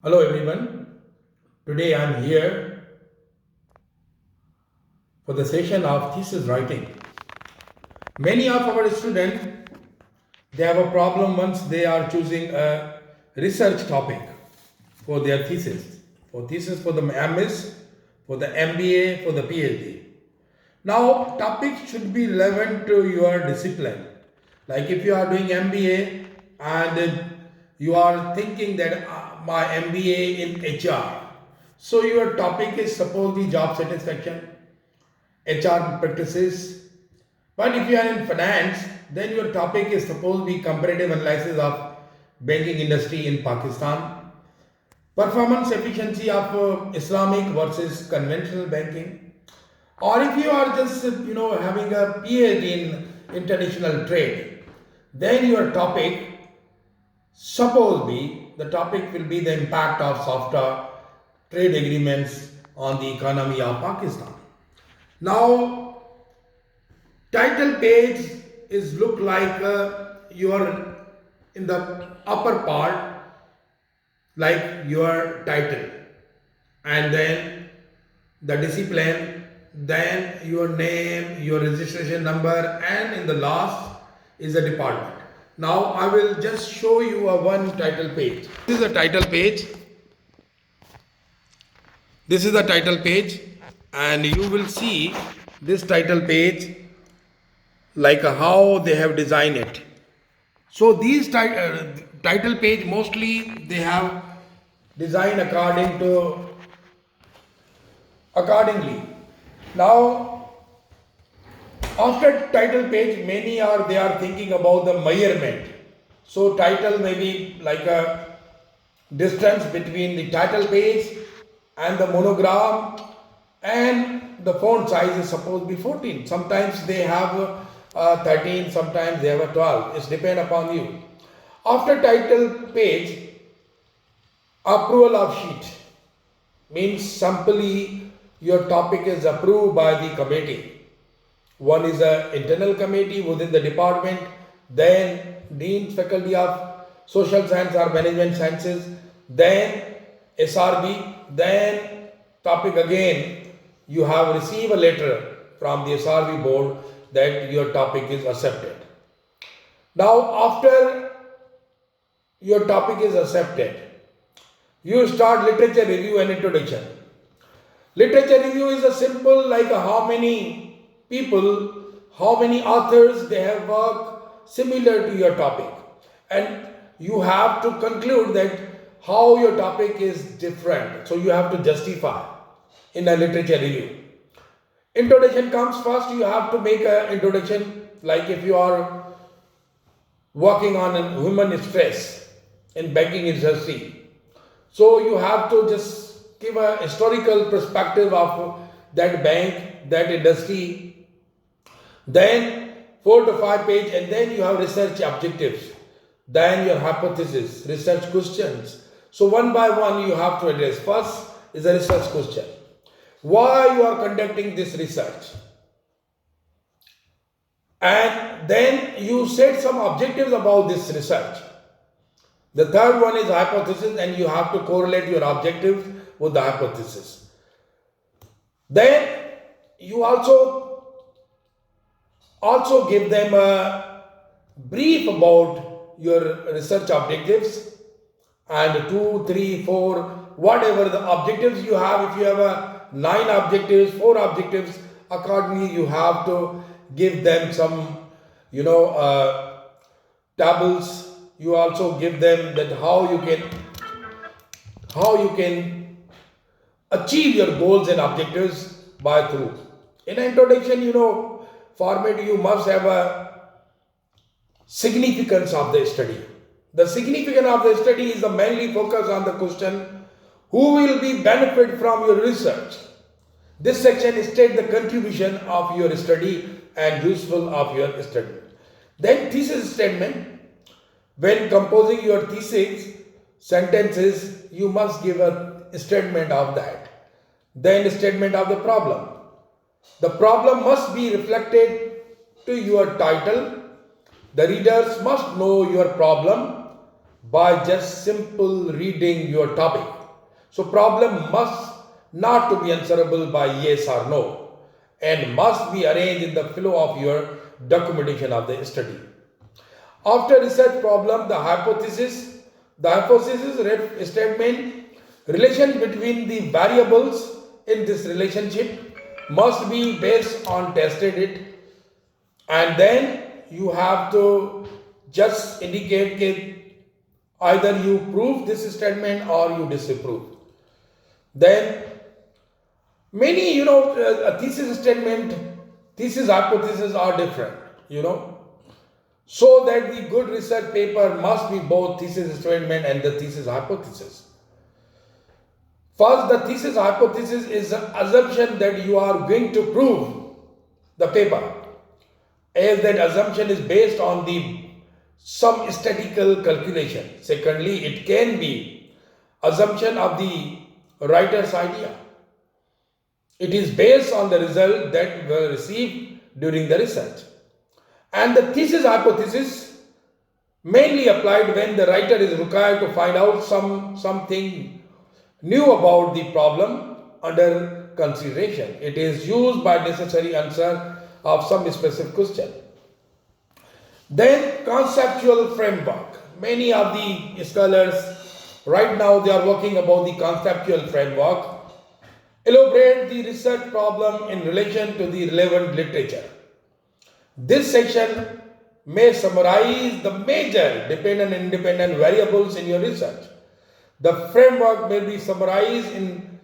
Hello everyone. Today I am here for the session of thesis writing. Many of our students they have a problem once they are choosing a research topic for their thesis. For thesis for the MS, for the MBA, for the PhD. Now topics should be relevant to your discipline. Like if you are doing MBA and you are thinking that my MBA in HR. So your topic is supposedly job satisfaction, HR practices. But if you are in finance, then your topic is supposed to be comparative analysis of banking industry in Pakistan, performance efficiency of Islamic versus conventional banking. Or if you are just having a PhD in international trade, then your topic suppose be the topic will be the impact of softer trade agreements on the economy of Pakistan. Now, title page is look like your in the upper part like your title, and then the discipline, then your name, your registration number, and in the last is the department. Now I will just show you a one title page. This is the title page. This is the title page, and you will see this title page like how they have designed it. So these title page mostly they have designed accordingly. Now after title page, many are they are thinking about the measurement. So title may be like a distance between the title page and the monogram, and the font size is supposed to be 14. Sometimes they have 13, sometimes they have a 12. It's depend upon you. After title page, approval of sheet means simply your topic is approved by the committee. One is an internal committee within the department, then Dean Faculty of Social Science or Management Sciences, then SRB, then topic again, you have received a letter from the SRB board that your topic is accepted. Now after your topic is accepted, you start literature review and introduction. Literature review is a simple like how many people, how many authors they have worked similar to your topic, and you have to conclude that how your topic is different. So you have to justify in a literature review. Introduction comes first. You have to make an introduction like if you are working on a human stress in banking industry. So you have to just give a historical perspective of that bank, that industry. Then 4 to 5 page, and then you have research objectives. Then your hypothesis, research questions. So one by one you have to address. First is a research question. Why you are conducting this research? And then you set some objectives about this research. The third one is hypothesis, and you have to correlate your objectives with the hypothesis. Then you also give them a brief about your research objectives, and 2, 3, 4, whatever the objectives you have. If you have a 9 objectives, 4 objectives, accordingly you have to give them some tables. You also give them that how you can achieve your goals and objectives by through. In an introduction, format, you must have a significance of the study. The significance of the study is the mainly focus on the question, who will be benefit from your research. This section states the contribution of your study and useful of your study. Then thesis statement. When composing your thesis sentences, you must give a statement of that. Then statement of the problem. The problem must be reflected to your title. The readers must know your problem. by just simple reading your topic. So problem must not to be answerable by yes or no and must be arranged in the flow of your documentation of the study. After research problem, the hypothesis statement, relation between the variables in this relationship must be based on tested it, and then you have to just indicate that either you prove this statement or you disapprove. Then many thesis statement, thesis hypothesis are different, so that the good research paper must be both thesis statement and the thesis hypothesis. First, the thesis hypothesis is an assumption that you are going to prove the paper, as that assumption is based on some statistical calculation. Secondly, it can be assumption of the writer's idea. It is based on the result that were received during the research. And the thesis hypothesis mainly applied when the writer is required to find out something new about the problem under consideration. It is used by necessary answer of some specific question. Then conceptual framework. Many of the scholars right now they are working about the conceptual framework. Elaborate the research problem in relation to the relevant literature. This section may summarize the major dependent and independent variables in your research. The framework may be summarized in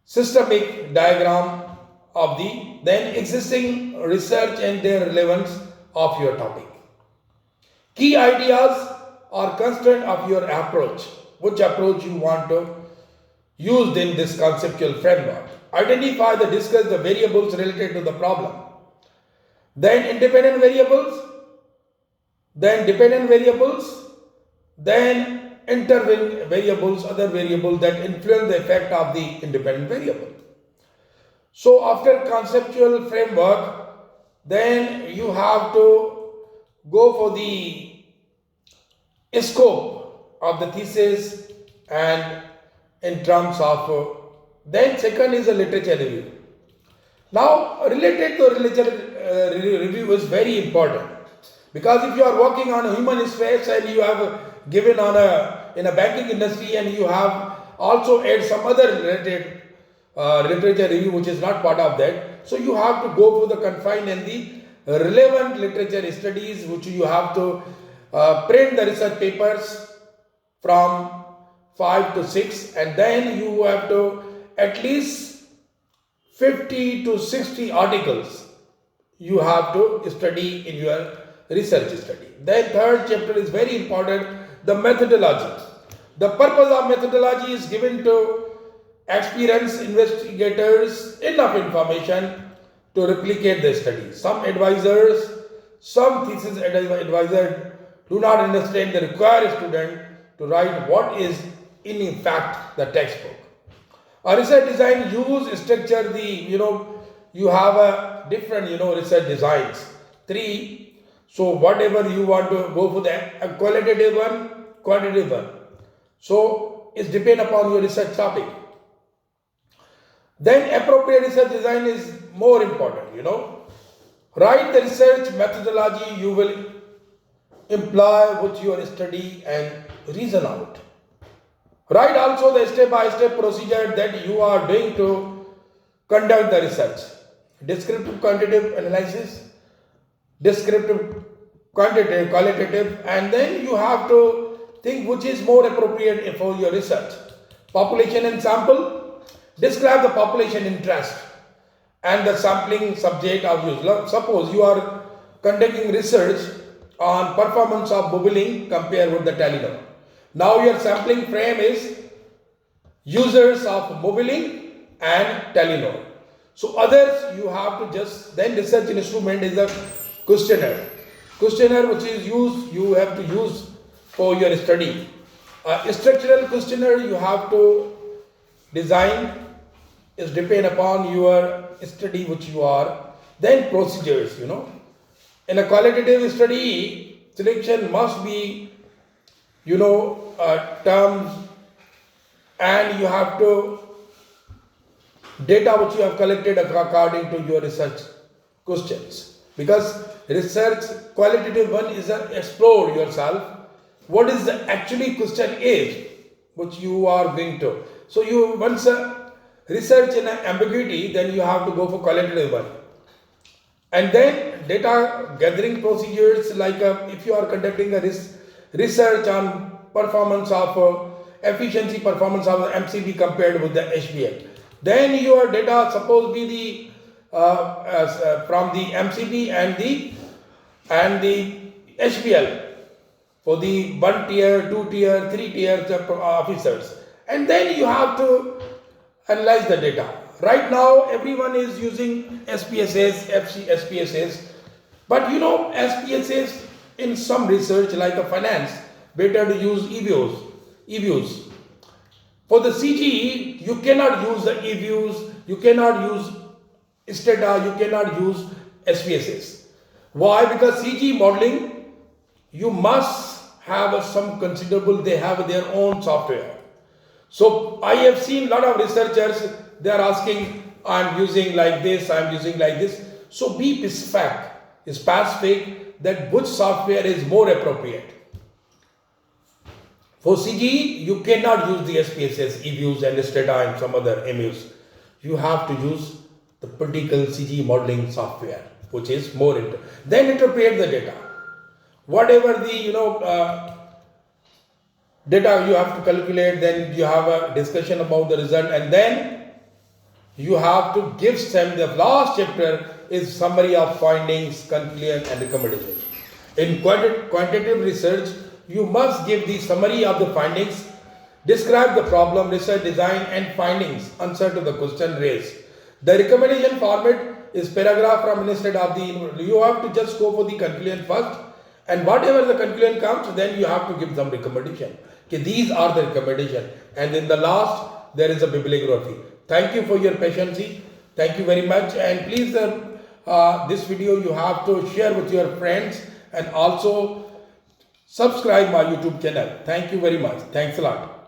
systematic diagram of the then existing research and their relevance of your topic. Key ideas or constraint of your approach. Which approach you want to use in this conceptual framework. Identify and discuss the variables related to the problem. Then independent variables, then dependent variables, then intervened variables, other variables that influence the effect of the independent variable. So after conceptual framework, then you have to go for the scope of the thesis and in terms of, then second is a literature review. Now related to literature review is very important, because if you are working on a human space and you have given in a banking industry and you have also add some other related literature review which is not part of that, so you have to go for the confined and the relevant literature studies which you have to print the research papers from 5 to 6, and then you have to at least 50 to 60 articles you have to study in your research study. Then third chapter is very important, the methodology. The purpose of methodology is given to experienced investigators enough information to replicate the study. Some advisors, some thesis advisors do not understand the required student to write what is in fact the textbook. A research design use structure you have a different research designs. 3. So whatever you want to go for the qualitative one, quantitative one. So it depends upon your research topic. Then appropriate research design is more important, Write the research methodology you will employ with your study and reason out. Write also the step-by-step procedure that you are doing to conduct the research. Descriptive quantitative analysis, descriptive qualitative, and then you have to think which is more appropriate for your research. Population and sample, describe the population interest and the sampling subject of use. Suppose you are conducting research on performance of bubbling compared with the Tylenol. Now your sampling frame is users of bubbling and Tylenol. So others you have to just, then research instrument is a questionnaire. Questionnaire which is used, you have to use for your study. A structural questionnaire you have to design is depend upon your study which you are. Then procedures, In a qualitative study, selection must be terms, and you have to data which you have collected according to your research questions. Because research qualitative one is explore yourself what is the actually question is which you are going to. So you once research in ambiguity, then you have to go for qualitative one. And then data gathering procedures, like if you are conducting a research on performance of efficiency performance of the MCB compared with the HBL, then your data suppose be the from the MCB and the HBL for the 1 tier, 2 tier, 3 tier officers, and then you have to analyze the data. Right now, everyone is using SPSS, SPSS, but SPSS in some research like a finance, better to use EViews. For the CGE, you cannot use the EViews, you cannot use Stata, you cannot use SPSS. Why? Because CGE modeling, you must have some considerable, they have their own software. So I have seen a lot of researchers, they are asking, I'm using like this, I'm using like this. So be specific that which software is more appropriate. For CGE, you cannot use the SPSS, EViews and Stata and some other MEUs. You have to use the particular CGE modeling software, which is more then interpret the data. Whatever the data you have to calculate, then you have a discussion about the result, and then you have to give them the last chapter is summary of findings, conclusion and recommendation. In quantitative research, you must give the summary of the findings, describe the problem, research design and findings, answer to the question raised. The recommendation format is paragraph from instead of the, you have to just go for the conclusion first, and whatever the conclusion comes, then you have to give some recommendation. Okay, these are the recommendation, and in the last there is a bibliography. Thank you for your patience. Thank you very much, and please this video you have to share with your friends and also subscribe my YouTube channel. Thank you very much. Thanks a lot.